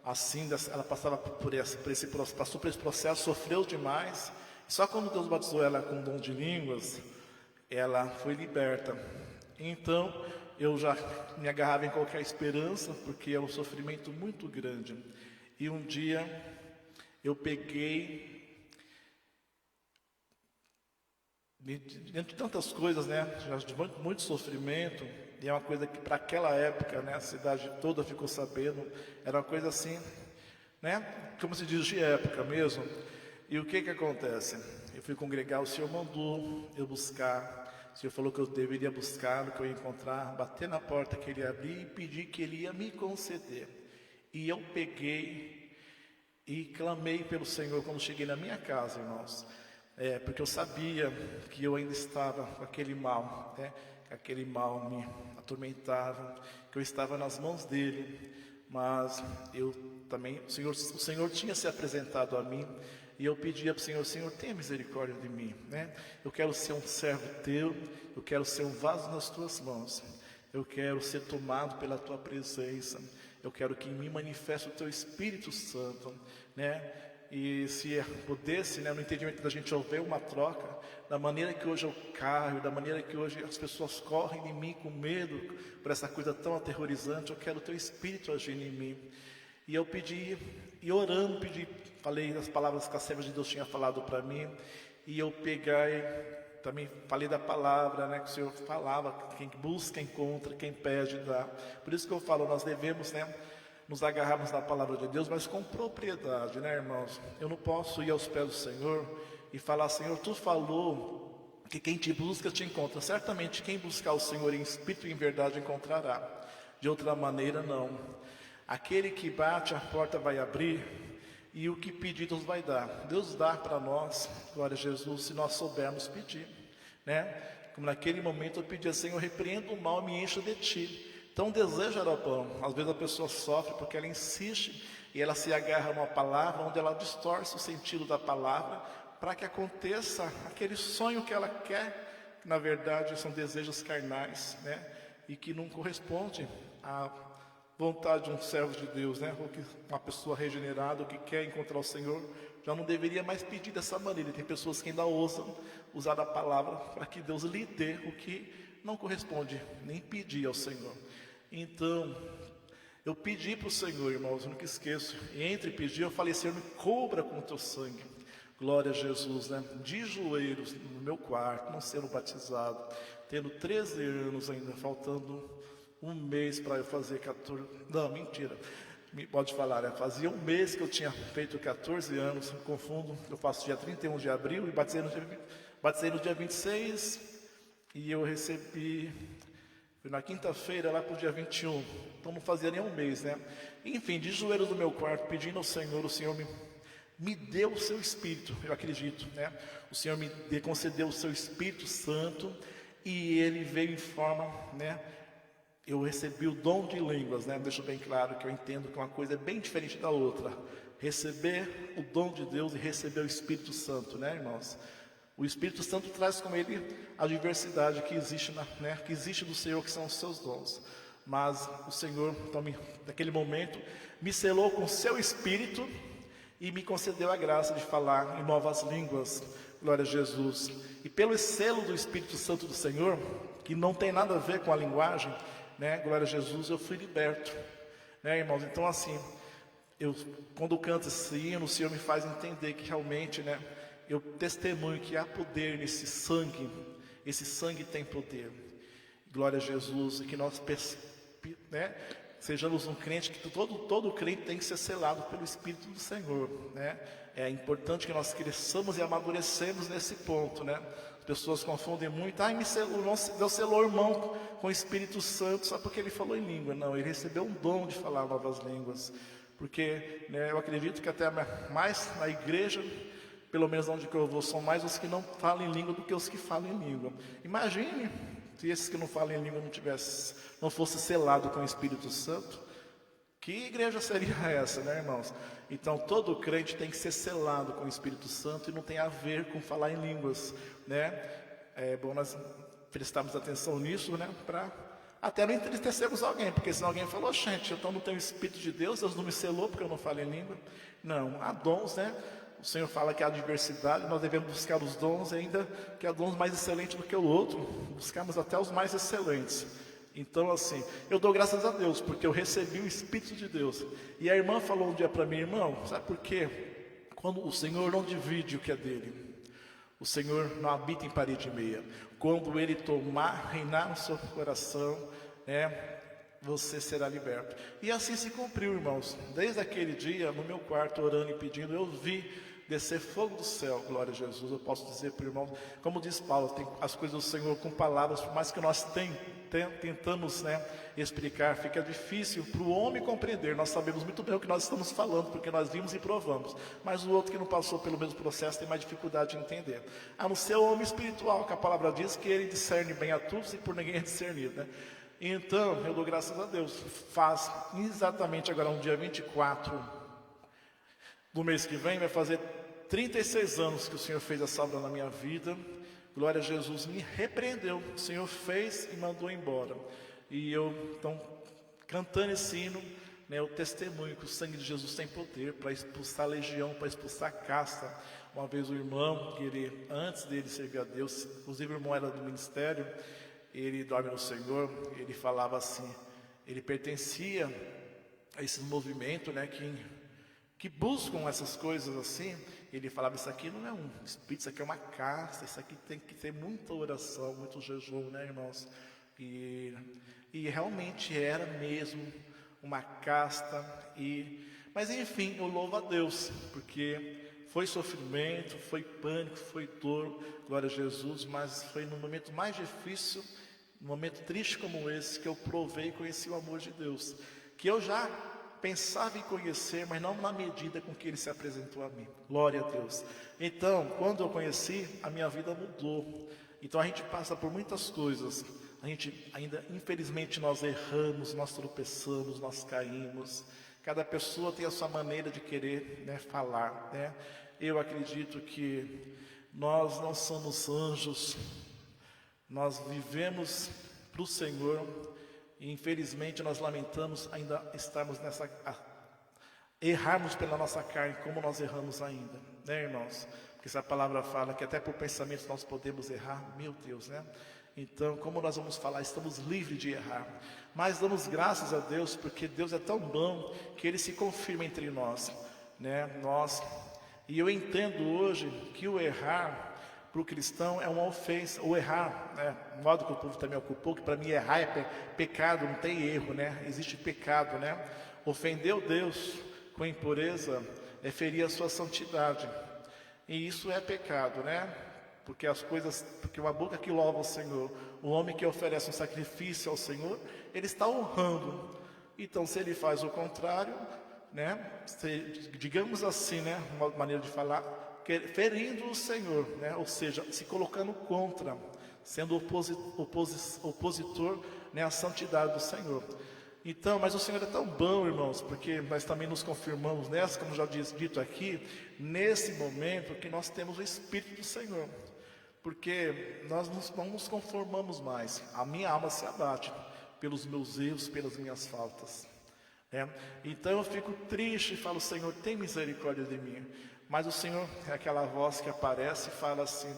assim, ela passava passou por esse processo, sofreu demais. Só quando Deus batizou ela com o dom de línguas, ela foi liberta. Então, eu já me agarrava em qualquer esperança, porque é um sofrimento muito grande. E um dia, eu peguei, diante de tantas coisas, né, de muito sofrimento, e é uma coisa que para aquela época, né, a cidade toda ficou sabendo, era uma coisa assim, né, como se diz, de época mesmo. E o que acontece? Eu fui congregar, o Senhor mandou eu buscar, o Senhor falou que eu deveria buscar, que eu ia encontrar, bater na porta que Ele ia abrir e pedir que Ele ia me conceder. E eu peguei e clamei pelo Senhor quando cheguei na minha casa, irmãos. Porque eu sabia que eu ainda estava com aquele mal, né? Aquele mal me atormentava, que eu estava nas mãos dele, mas eu também, o Senhor tinha se apresentado a mim, e eu pedia para o Senhor, Senhor, tenha misericórdia de mim, né? Eu quero ser um servo teu, eu quero ser um vaso nas tuas mãos, eu quero ser tomado pela tua presença, eu quero que em mim manifeste o teu Espírito Santo, né? E se pudesse, né, no entendimento da gente houver uma troca, da maneira que hoje eu caio, da maneira que hoje as pessoas correm de mim com medo por essa coisa tão aterrorizante, eu quero o teu Espírito agindo em mim. E eu pedi, e orando, falei as palavras que a serva de Deus tinha falado para mim, e eu peguei, também falei da palavra, né, que o Senhor falava, quem busca, encontra, quem pede, dá. Por isso que eu falo, nós devemos, né, nos agarrarmos na palavra de Deus, mas com propriedade, né, irmãos? Eu não posso ir aos pés do Senhor e falar, Senhor, tu falou que quem te busca te encontra. Certamente quem buscar o Senhor em espírito e em verdade encontrará. De outra maneira, não. Aquele que bate, a porta vai abrir, e o que pedir, Deus vai dar. Deus dá para nós, glória a Jesus, se nós soubermos pedir, né? Como naquele momento eu pedi, Senhor, repreenda o mal e me encha de ti. Então, o desejo era bom. Às vezes a pessoa sofre porque ela insiste e ela se agarra a uma palavra onde ela distorce o sentido da palavra para que aconteça aquele sonho que ela quer, que na verdade são desejos carnais, né? E que não corresponde à vontade de um servo de Deus, né? Ou que uma pessoa regenerada, ou que quer encontrar o Senhor, já não deveria mais pedir dessa maneira. E tem pessoas que ainda ousam usar a palavra para que Deus lhe dê o que não corresponde, nem pedir ao Senhor. Então, eu pedi para o Senhor, irmãos, eu nunca esqueço, e entre pedir, eu falei, Senhor, me cubra com o teu sangue, glória a Jesus, né? De joelhos no meu quarto, não sendo batizado, tendo 13 anos ainda, faltando um mês para eu fazer 14, não, mentira, pode falar, né? Fazia um mês que eu tinha feito 14 anos, me confundo, eu faço dia 31 de abril, e batizei no dia 26, e eu recebi... Foi na quinta-feira, lá para o dia 21, então não fazia nem um mês, né? Enfim, de joelhos no meu quarto, pedindo ao Senhor, o Senhor me deu o seu Espírito, eu acredito, né? O Senhor me concedeu o seu Espírito Santo, e Ele veio em forma, né? Eu recebi o dom de línguas, né? Deixo bem claro que eu entendo que uma coisa é bem diferente da outra. Receber o dom de Deus e receber o Espírito Santo, né, irmãos? O Espírito Santo traz com ele a diversidade que existe, que existe do Senhor, que são os seus dons. Mas o Senhor, então, naquele momento, me selou com o seu Espírito e me concedeu a graça de falar em novas línguas. Glória a Jesus. E pelo selo do Espírito Santo do Senhor, que não tem nada a ver com a linguagem, né? Glória a Jesus, eu fui liberto, né, irmãos? Então, assim, quando eu canto esse hino, o Senhor me faz entender que realmente, né, eu testemunho que há poder nesse sangue, esse sangue tem poder. Glória a Jesus, e que nós, né, sejamos um crente, que todo crente tem que ser selado pelo Espírito do Senhor, né? É importante que nós cresçamos e amadurecemos nesse ponto, né? As pessoas confundem muito, Deus selou o irmão com o Espírito Santo só porque ele falou em língua. Não, ele recebeu um dom de falar novas línguas, porque, né, eu acredito que até mais na igreja, pelo menos onde que eu vou, são mais os que não falam em língua do que os que falam em língua. Imagine se esses que não falam em língua não fosse selado com o Espírito Santo. Que igreja seria essa, né, irmãos? Então, todo crente tem que ser selado com o Espírito Santo e não tem a ver com falar em línguas, né? É bom nós prestarmos atenção nisso, né? Para até não entristecermos alguém, porque senão alguém falou, gente, então não tenho o Espírito de Deus, Deus não me selou porque eu não falo em língua. Não, há dons, né? O Senhor fala que há diversidade, nós devemos buscar os dons, ainda que há dons mais excelentes do que o outro, buscamos até os mais excelentes. Então, assim, eu dou graças a Deus, porque eu recebi o Espírito de Deus. E a irmã falou um dia para mim, irmão, sabe por quê? Quando o Senhor não divide o que é dele, o Senhor não habita em parede meia. Quando Ele reinar no seu coração, né, você será liberto. E assim se cumpriu, irmãos. Desde aquele dia, no meu quarto, orando e pedindo, eu vi descer fogo do céu, glória a Jesus. Eu posso dizer para o irmão, como diz Paulo, tem as coisas do Senhor com palavras, por mais que nós tentamos, né, explicar, fica difícil para o homem compreender. Nós sabemos muito bem o que nós estamos falando, porque nós vimos e provamos, mas o outro que não passou pelo mesmo processo tem mais dificuldade de entender. A não ser o homem espiritual, que a palavra diz que ele discerne bem a todos e por ninguém é discernido, né? Então, eu dou graças a Deus. Faz exatamente agora, no dia 24 do mês que vem, vai fazer 36 anos que o Senhor fez essa obra na minha vida. Glória a Jesus, me repreendeu. O Senhor fez e mandou embora. E eu, então, cantando esse hino, né, eu testemunho que o sangue de Jesus tem poder para expulsar a legião, para expulsar a casta. Uma vez o irmão, que ele, antes dele servir a Deus, inclusive o irmão era do ministério, ele dorme no Senhor, ele falava assim, ele pertencia a esse movimento, né, que buscam essas coisas assim. Ele falava, isso aqui não é um espírito, isso aqui é uma casta, isso aqui tem que ter muita oração, muito jejum, né, irmãos? E realmente era mesmo uma casta, mas enfim, eu louvo a Deus, porque foi sofrimento, foi pânico, foi dor, glória a Jesus, mas foi no momento mais difícil, num momento triste como esse, que eu provei e conheci o amor de Deus, que eu já pensava em conhecer, mas não na medida com que Ele se apresentou a mim. Glória a Deus. Então, quando eu conheci, a minha vida mudou. Então a gente passa por muitas coisas. A gente ainda, infelizmente, nós erramos, nós tropeçamos, nós caímos. Cada pessoa tem a sua maneira de querer, né, falar, né? Eu acredito que nós não somos anjos. Nós vivemos para o Senhor. E infelizmente nós lamentamos ainda estarmos errarmos pela nossa carne, como nós erramos ainda, né, irmãos? Porque essa palavra fala que até por pensamentos nós podemos errar, meu Deus, né? Então, como nós vamos falar, estamos livres de errar, mas damos graças a Deus, porque Deus é tão bom, que Ele se confirma entre nós, né? E eu entendo hoje que o errar, para o cristão é uma ofensa, o errar, né? O modo que o povo também ocupou, que para mim errar é pecado, não tem erro, né? Existe pecado, né? Ofender Deus com impureza é ferir a sua santidade, e isso é pecado, né? Porque uma boca que louva o Senhor, o homem que oferece um sacrifício ao Senhor, ele está honrando. Então, se ele faz o contrário, né? Digamos assim, né? Uma maneira de falar, ferindo o Senhor, né? Ou seja, se colocando contra, sendo opositor, né, à santidade do Senhor. Então, mas o Senhor é tão bom, irmãos, porque nós também nos confirmamos nessa, como já dito aqui, nesse momento que nós temos o Espírito do Senhor, porque nós não nos conformamos mais, a minha alma se abate pelos meus erros, pelas minhas faltas, né? Então eu fico triste e falo, Senhor, tem misericórdia de mim. Mas o Senhor é aquela voz que aparece e fala assim,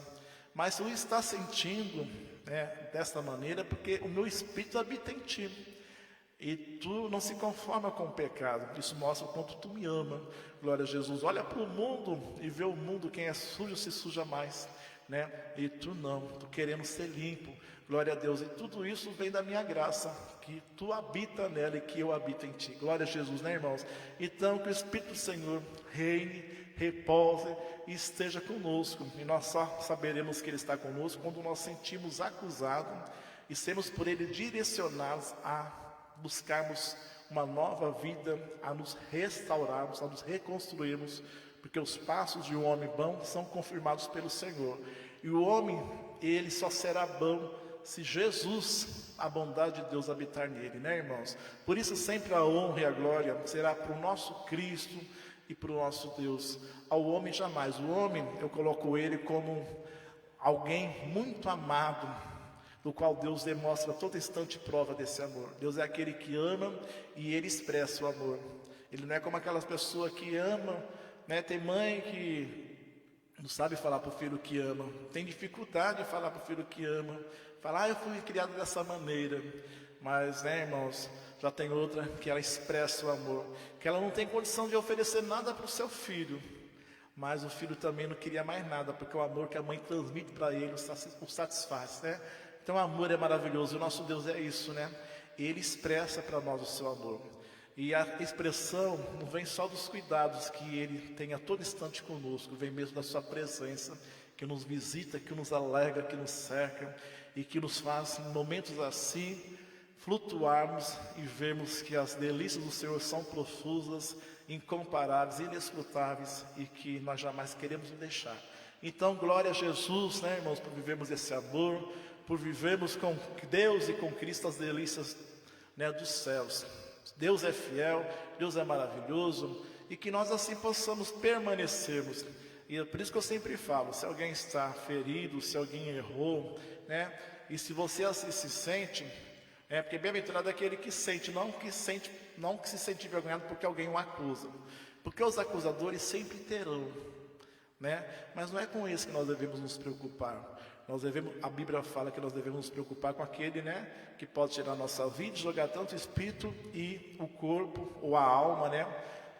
mas tu está sentindo, né, desta maneira, porque o meu Espírito habita em ti. E tu não se conforma com o pecado. Isso mostra o quanto tu me ama. Glória a Jesus. Olha para o mundo e vê o mundo. Quem é sujo se suja mais, né? E tu não. Tu querendo ser limpo. Glória a Deus. E tudo isso vem da minha graça, que tu habita nela e que eu habito em ti. Glória a Jesus, né, irmãos? Então que o Espírito do Senhor reine, repouse e esteja conosco. E nós só saberemos que Ele está conosco quando nós sentimos acusados e sermos por Ele direcionados a buscarmos uma nova vida, a nos restaurarmos, a nos reconstruirmos, porque os passos de um homem bom são confirmados pelo Senhor. E o homem, ele só será bom se Jesus, a bondade de Deus, habitar nele, né, irmãos? Por isso sempre a honra e a glória será para o nosso Cristo e para o nosso Deus. Ao homem jamais. O homem, eu coloco ele como alguém muito amado, do qual Deus demonstra a todo instante prova desse amor. Deus é aquele que ama e Ele expressa o amor. Ele não é como aquelas pessoas que amam, né? Tem mãe que não sabe falar para o filho que ama, tem dificuldade de falar para o filho que ama, fala, eu fui criado dessa maneira. Mas, né, irmãos, já tem outra que ela expressa o amor, que ela não tem condição de oferecer nada para o seu filho, mas o filho também não queria mais nada, porque o amor que a mãe transmite para ele o satisfaz, né? Então o amor é maravilhoso, o nosso Deus é isso, né? Ele expressa para nós o seu amor. E a expressão não vem só dos cuidados que Ele tem a todo instante conosco, vem mesmo da sua presença, que nos visita, que nos alegra, que nos cerca e que nos faz, em momentos assim, flutuarmos e vermos que as delícias do Senhor são profusas, incomparáveis, inescrutáveis e que nós jamais queremos deixar. Então, glória a Jesus, né, irmãos, por vivermos esse amor, por vivermos com Deus e com Cristo as delícias, né, dos céus. Deus é fiel, Deus é maravilhoso e que nós assim possamos permanecermos. E é por isso que eu sempre falo, se alguém está ferido, se alguém errou, né, e se você assim se sente, porque bem-aventurado é aquele que sente, não que se sente envergonhado porque alguém o acusa, porque os acusadores sempre terão, né? Mas não é com isso que nós devemos nos preocupar. A Bíblia fala que nós devemos nos preocupar com aquele, né, que pode tirar a nossa vida, jogar tanto o espírito e o corpo ou a alma, né,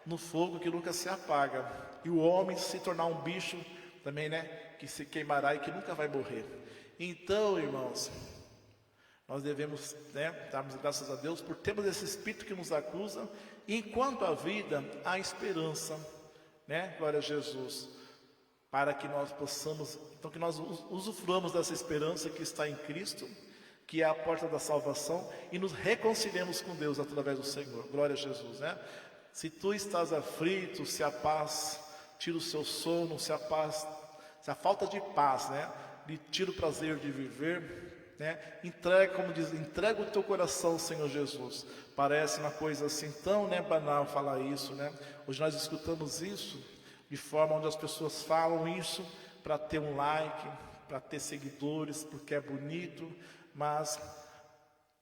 no fogo que nunca se apaga. E o homem se tornar um bicho também, né, que se queimará e que nunca vai morrer. Então, irmãos, nós devemos, né, darmos graças a Deus por termos esse espírito que nos acusa. E enquanto há vida, há esperança, né, glória a Jesus, para que nós possamos, então que nós usufruamos dessa esperança que está em Cristo, que é a porta da salvação, e nos reconciliemos com Deus através do Senhor. Glória a Jesus, né? Se tu estás aflito, se a paz tira o seu sono, se a falta de paz, né, lhe tira o prazer de viver, né? Entrega o teu coração ao Senhor Jesus. Parece uma coisa assim tão, né, banal falar isso, né? Hoje nós escutamos isso de forma onde as pessoas falam isso para ter um like, para ter seguidores, porque é bonito, mas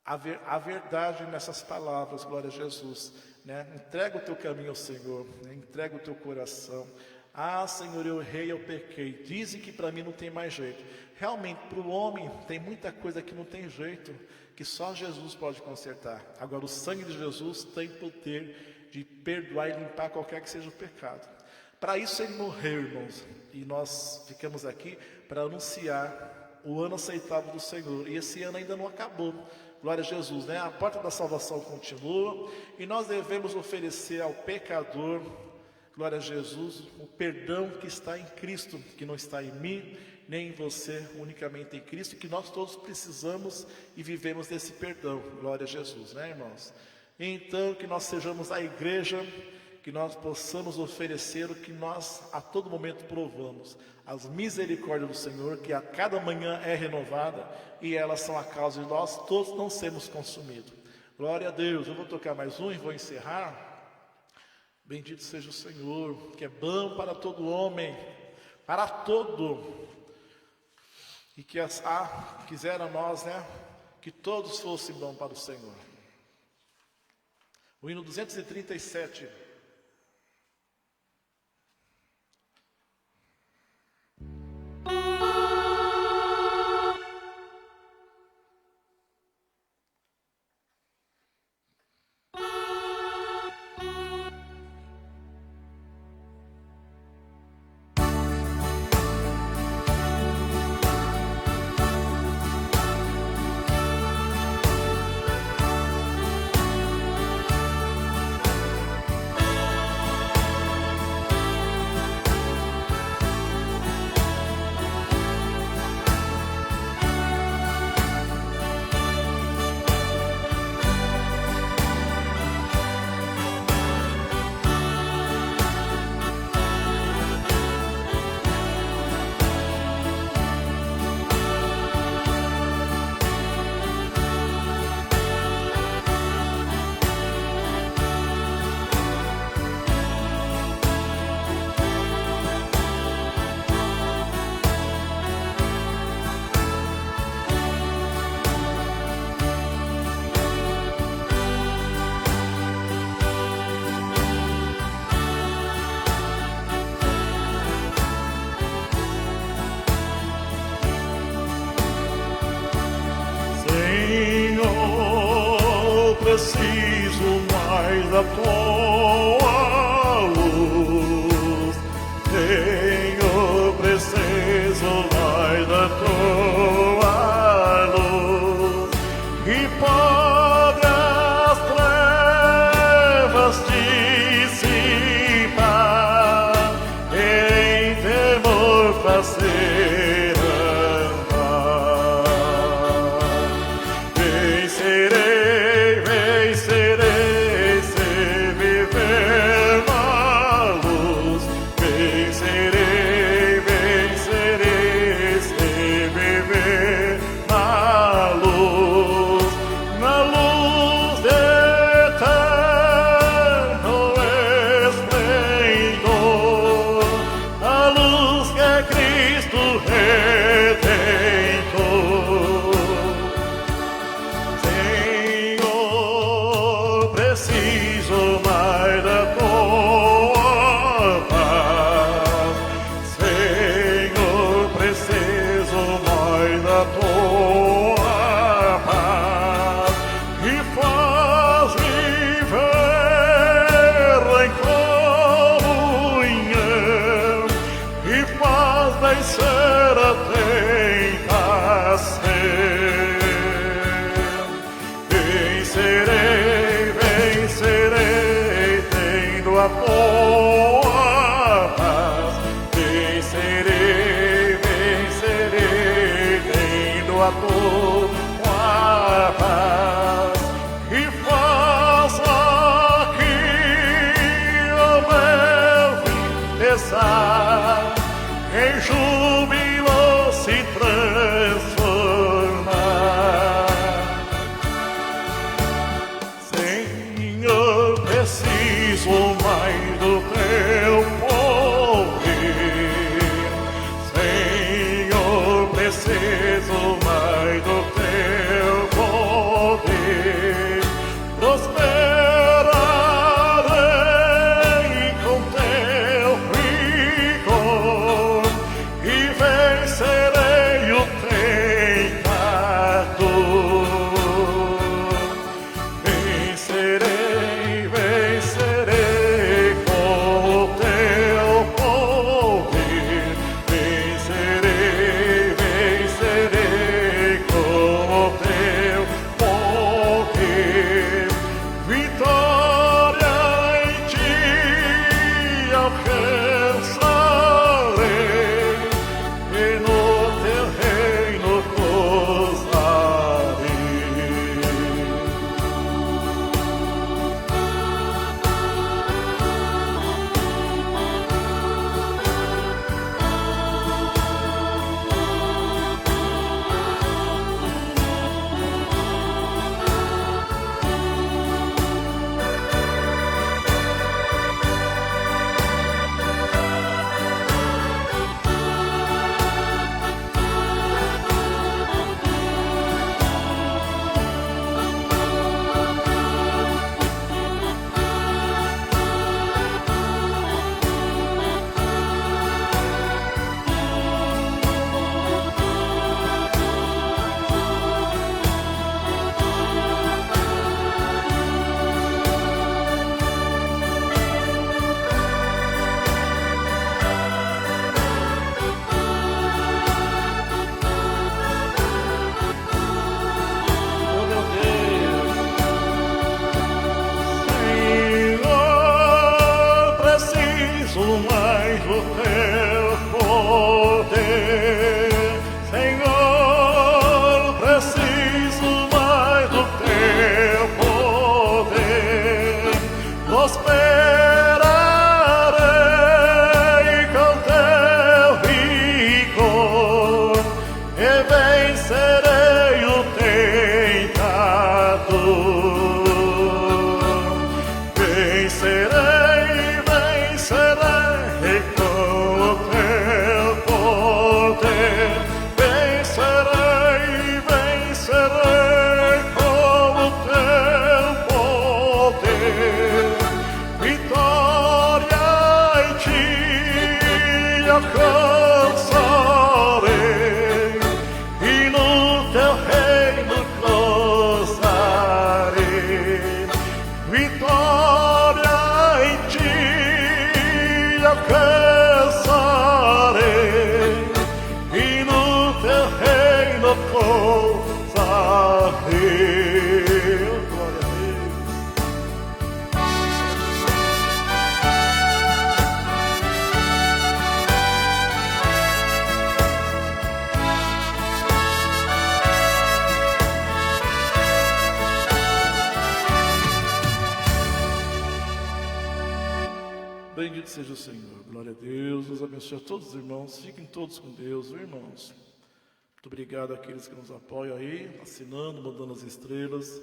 a verdade nessas palavras, glória a Jesus, né? Entrega o teu caminho ao Senhor, né? Entrega o teu coração. Ah, Senhor, eu errei, eu pequei. Dizem que para mim não tem mais jeito. Realmente, para o homem tem muita coisa que não tem jeito, que só Jesus pode consertar. Agora, o sangue de Jesus tem poder de perdoar e limpar qualquer que seja o pecado. Para isso Ele morreu, irmãos, e nós ficamos aqui para anunciar o ano aceitável do Senhor, e esse ano ainda não acabou, glória a Jesus, né? A porta da salvação continua, e nós devemos oferecer ao pecador, glória a Jesus, o perdão que está em Cristo, que não está em mim, nem em você, unicamente em Cristo, que nós todos precisamos e vivemos desse perdão, glória a Jesus, né, irmãos? Então, que nós sejamos a igreja, que nós possamos oferecer o que nós a todo momento provamos, as misericórdias do Senhor, que a cada manhã é renovada, e elas são a causa de nós todos não sermos consumidos. Glória a Deus. Eu vou tocar mais um e vou encerrar. Bendito seja o Senhor, que é bom para todo homem, para todo, e que quisera nós, né, que todos fossem bons para o Senhor. O hino 237. preciso mais da tua luz. Senhor, preciso mais da tua luz. E pode as trevas dissipar, em temor fazer andar. Vencerei, vencerei, se viver na luz. Vencerei, vencerei, se viver na luz. Na luz de eterno esplendor, a luz que é Cristo Redentor. Senhor, preciso mais da tua paz. Senhor, preciso mais da tua paz. E faz viver em comunhão, e faz vencer a tentação. Vencerei, vencerei, tendo a tua paz. Vencerei, vencerei, tendo a tua paz. E faça que o meu pesar em júbilo se transformar. Senhor, preciso mais do teu poder. Senhor, preciso mais do teu poder. Prosperarei com teu rigor e vencerei o tentador. Vencerei, vencerei com o teu poder. Vencerei, vencerei com o teu poder. Vitória em ti alcançarei, e no teu reino gozarei. Senhor, preciso mais do teu poder. Senhor, preciso mais do teu poder. Prosperarei com teu rigor e vencerei o tentador. Vencerei, vencerei com o teu poder. Vencerei, vencerei com o teu poder. Vitória em ti alcançarei, e no coisa eu. Glória a Deus. Bendito seja o Senhor, glória a Deus, Deus abençoe a todos os irmãos, fiquem todos com Deus, irmãos. Muito obrigado àqueles que nos apoiam aí, assinando, mandando as estrelas.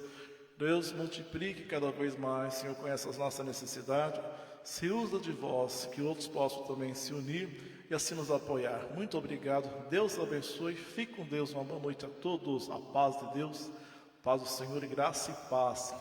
Deus multiplique cada vez mais, Senhor conhece as nossas necessidades, se usa de vós, que outros possam também se unir e assim nos apoiar. Muito obrigado, Deus abençoe, fique com Deus, uma boa noite a todos, a paz de Deus, paz do Senhor e graça e paz.